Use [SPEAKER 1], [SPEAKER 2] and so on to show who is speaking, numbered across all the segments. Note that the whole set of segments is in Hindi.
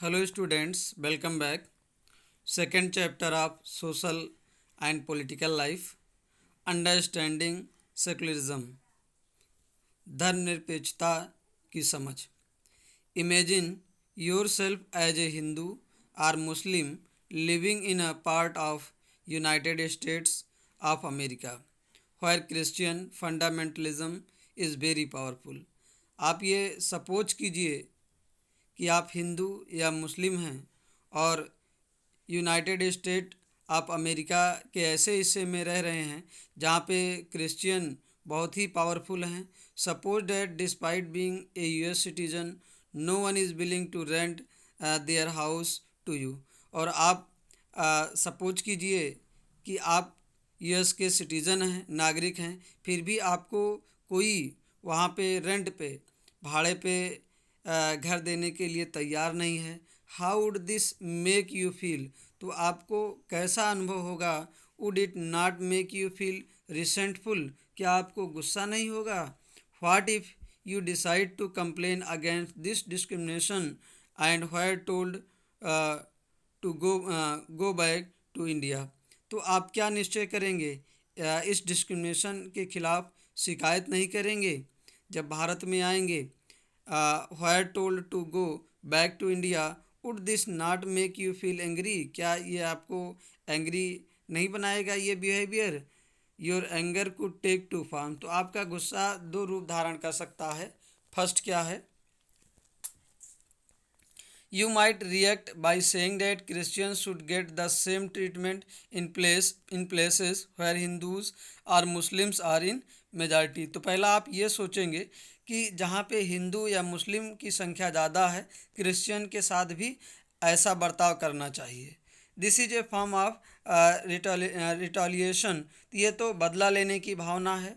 [SPEAKER 1] Hello students, welcome back. Second chapter of Social and Political Life, Understanding Secularism, धर्मनिरपेक्षता की समझ. Imagine yourself as a Hindu or Muslim living in a part of United States of America where Christian fundamentalism is very powerful. आप ये सपोज कीजिए कि आप हिंदू या मुस्लिम हैं और यूनाइटेड स्टेट आप अमेरिका के ऐसे हिस्से में रह रहे हैं जहाँ पे क्रिश्चियन बहुत ही पावरफुल हैं. Suppose that despite being a US citizen no one is willing to rent their house to you. और आप सपोज कीजिए कि आप यूएस के सिटीज़न हैं, नागरिक हैं, फिर भी आपको कोई वहाँ पे रेंट पे भाड़े पे घर देने के लिए तैयार नहीं है. How would this make you feel? तो आपको कैसा अनुभव होगा? Would it not make you feel resentful? क्या आपको गुस्सा नहीं होगा? What if you decide to complain against this discrimination and were told to go back to India? तो आप क्या निश्चय करेंगे? इस डिस्क्रिमिनेशन के खिलाफ शिकायत नहीं करेंगे? जब भारत में आएंगे were told to go back to India, would this not make you feel angry? क्या ये आपको एंग्री नहीं बनाएगा ये behaviour? Your anger could take two form. तो आपका गुस्सा दो रूप धारण कर सकता है. फर्स्ट क्या है? You might react by saying that Christians should get the same treatment in places where Hindus or Muslims are in majority. तो पहला आप ये सोचेंगे कि जहाँ पे हिंदू या मुस्लिम की संख्या ज़्यादा है, क्रिश्चियन के साथ भी ऐसा बर्ताव करना चाहिए. This is a form of retaliation. ये तो बदला लेने की भावना है.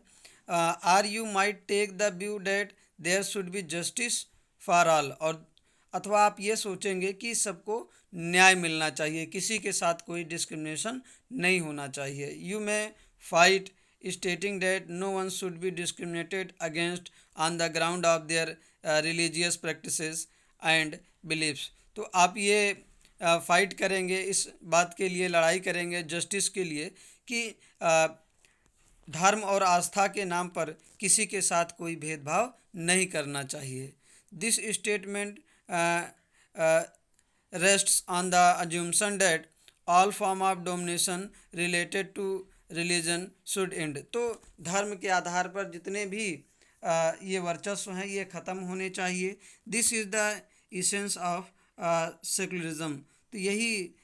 [SPEAKER 1] Or you might take the view that there should be justice for all. और अथवा आप ये सोचेंगे कि सबको न्याय मिलना चाहिए, किसी के साथ कोई डिस्क्रिमिनेशन नहीं होना चाहिए. You may fight stating that no one should be discriminated against on the ground of their religious practices and beliefs. तो आप ये फाइट करेंगे, इस बात के लिए लड़ाई करेंगे, जस्टिस के लिए, कि धर्म और आस्था के नाम पर किसी के साथ कोई भेदभाव नहीं करना चाहिए. This statement rests on the assumption that all form of domination related to religion should end. तो धर्म के आधार पर जितने भी ये वर्चस्व हैं ये ख़त्म होने चाहिए. This is the essence of secularism. तो यही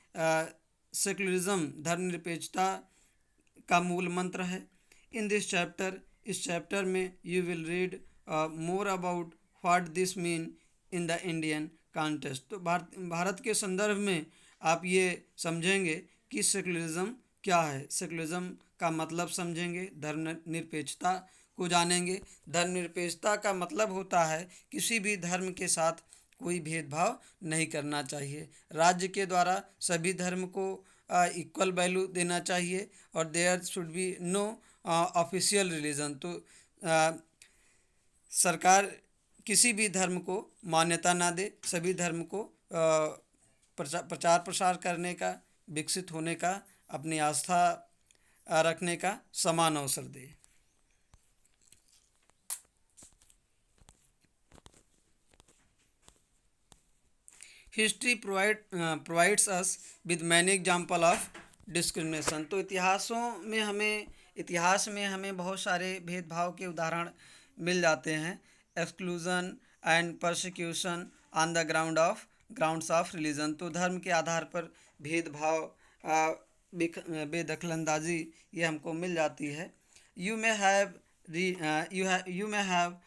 [SPEAKER 1] सेकुलरिज्म धर्मनिरपेक्षता का मूल मंत्र है. इन दिस चैप्टर, इस चैप्टर में you will read more about what this mean in the Indian context. तो भारत के संदर्भ में आप ये समझेंगे कि सेकुलरिज्म क्या है, सेकुलरिज्म का मतलब समझेंगे, धर्मनिरपेक्षता को जानेंगे. धर्मनिरपेक्षता का मतलब होता है किसी भी धर्म के साथ कोई भेदभाव नहीं करना चाहिए. राज्य के द्वारा सभी धर्म को इक्वल वैल्यू देना चाहिए और there should be no official religion. तो सरकार किसी भी धर्म को मान्यता ना दे, सभी धर्म को प्रचार प्रसार करने का, विकसित होने का, अपनी आस्था रखने का समान अवसर दे. History provides us with many example of discrimination. तो इतिहास में हमें बहुत सारे भेदभाव के उदाहरण मिल जाते हैं. Exclusion and persecution on the grounds of religion. तो धर्म के आधार पर भेदभाव, बेदखलंदाजी ये हमको मिल जाती है. You may have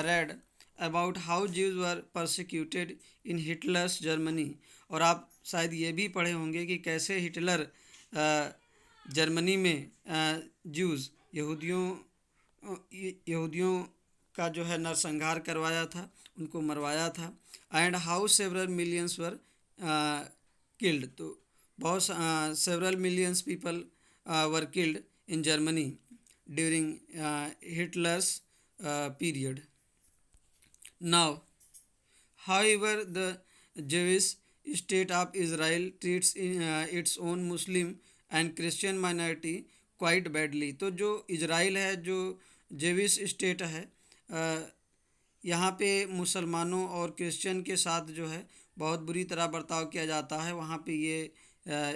[SPEAKER 1] read about how Jews were persecuted in Hitler's Germany. और आप शायद ये भी पढ़े होंगे कि कैसे हिटलर जर्मनी में ज्यूज़ यहूदियों का जो है नरसंहार करवाया था, उनको मरवाया था. And how several millions were killed. तो बहुत several millions people were killed in Germany during Hitler's period. Now however the Jewish state of Israel treats its own Muslim and Christian minority quite badly. तो जो इज़राइल है, जो जेविश स्टेट है, यहाँ पे मुसलमानों और क्रिश्चियन के साथ जो है बहुत बुरी तरह बर्ताव किया जाता है। वहाँ पे ये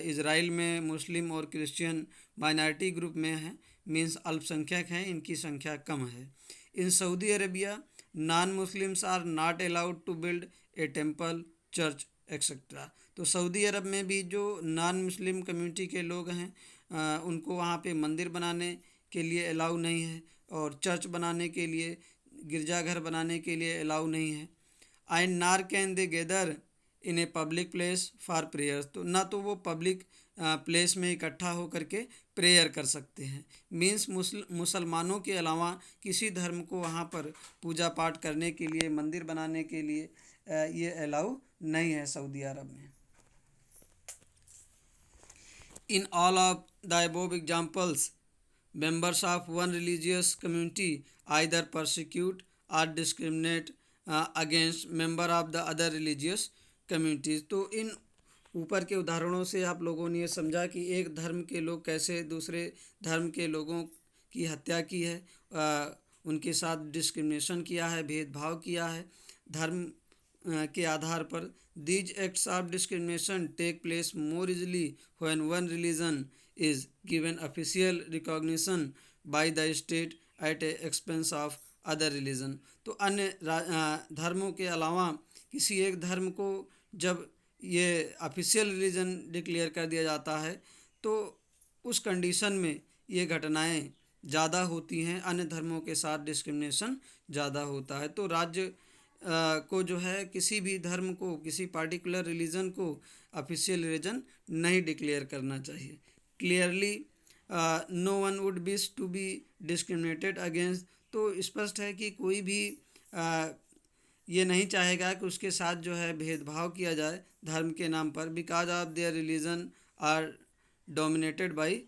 [SPEAKER 1] इज़राइल में मुस्लिम और क्रिश्चियन माइनॉरिटी ग्रुप में है, मीन्स अल्पसंख्यक हैं, इनकी संख्या कम है। In Saudi Arabia non Muslims are not allowed to build a temple, church etcetera. तो सऊदी अरब में भी जो नॉन मुस्लिम कम्युनिटी के लोग हैं उनको वहाँ पे मंदिर बनाने के लिए अलाउ नहीं है, और चर्च बनाने के लिए, गिरजाघर बनाने के लिए अलाउ नहीं है। And nor can they gather in a public place for prayers. तो ना तो वो पब्लिक प्लेस में इकट्ठा होकर के प्रेयर कर सकते हैं। मीन्स मुसलमानों के अलावा किसी धर्म को वहाँ पर पूजा पाठ करने के लिए, मंदिर बनाने के लिए ये अलाउ नहीं है सऊदी अरब में। In all of the above examples members of one religious community either persecute or discriminate against member of the other religious communities। तो इन ऊपर के उदाहरणों से आप लोगों ने ये समझा कि एक धर्म के लोग कैसे दूसरे धर्म के लोगों की हत्या की है, उनके साथ डिस्क्रिमिनेशन किया है, भेदभाव किया है धर्म के आधार पर। These acts of discrimination take place more easily when one religion is given official recognition by the state at a expense of other religion। तो अन्य धर्मों के अलावा किसी एक धर्म को जब ये ऑफिशियल रिलीजन डिक्लेयर कर दिया जाता है तो उस कंडीशन में ये घटनाएं ज़्यादा होती हैं, अन्य धर्मों के साथ डिस्क्रिमिनेशन ज़्यादा होता है। तो राज्य को जो है किसी भी धर्म को, किसी पार्टिकुलर रिलीजन को ऑफिशियल रिलीजन नहीं डिक्लेयर करना चाहिए। Clearly no one would wish to be discriminated against. तो स्पष्ट है कि कोई भी ये नहीं चाहेगा कि उसके साथ जो है भेदभाव किया जाए धर्म के नाम पर, because of their religion are dominated by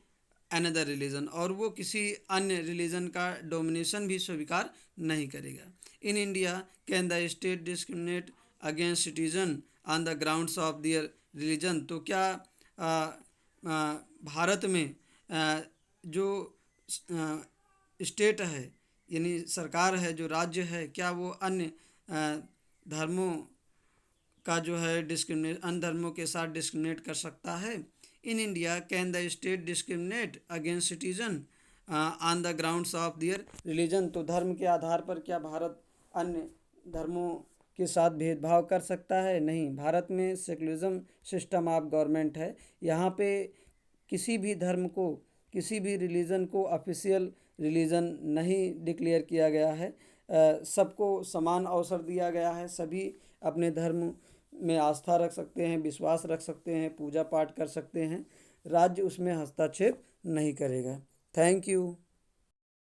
[SPEAKER 1] another religion, और वो किसी अन्य रिलीजन का डोमिनेशन भी स्वीकार नहीं करेगा। In India can the state discriminate against citizen on the grounds of their religion. तो क्या भारत में जो स्टेट है, यानी सरकार है, जो राज्य है, क्या वो अन्य धर्मों का जो है अन्य धर्मों के साथ डिस्क्रिमिनेट कर सकता है? In India can the state discriminate against citizen on the grounds of their religion. तो धर्म के आधार पर क्या भारत अन्य धर्मों के साथ भेदभाव कर सकता है? नहीं। भारत में सेकुलरिज्म सिस्टम ऑफ गवर्नमेंट है। यहाँ पे किसी भी धर्म को, किसी भी रिलीजन को ऑफिशियल रिलीजन नहीं डिक्लेयर किया गया है। सबको समान अवसर दिया गया है। सभी अपने धर्म में आस्था रख सकते हैं, विश्वास रख सकते हैं, पूजा पाठ कर सकते हैं। राज्य उसमें हस्तक्षेप नहीं करेगा। Thank you.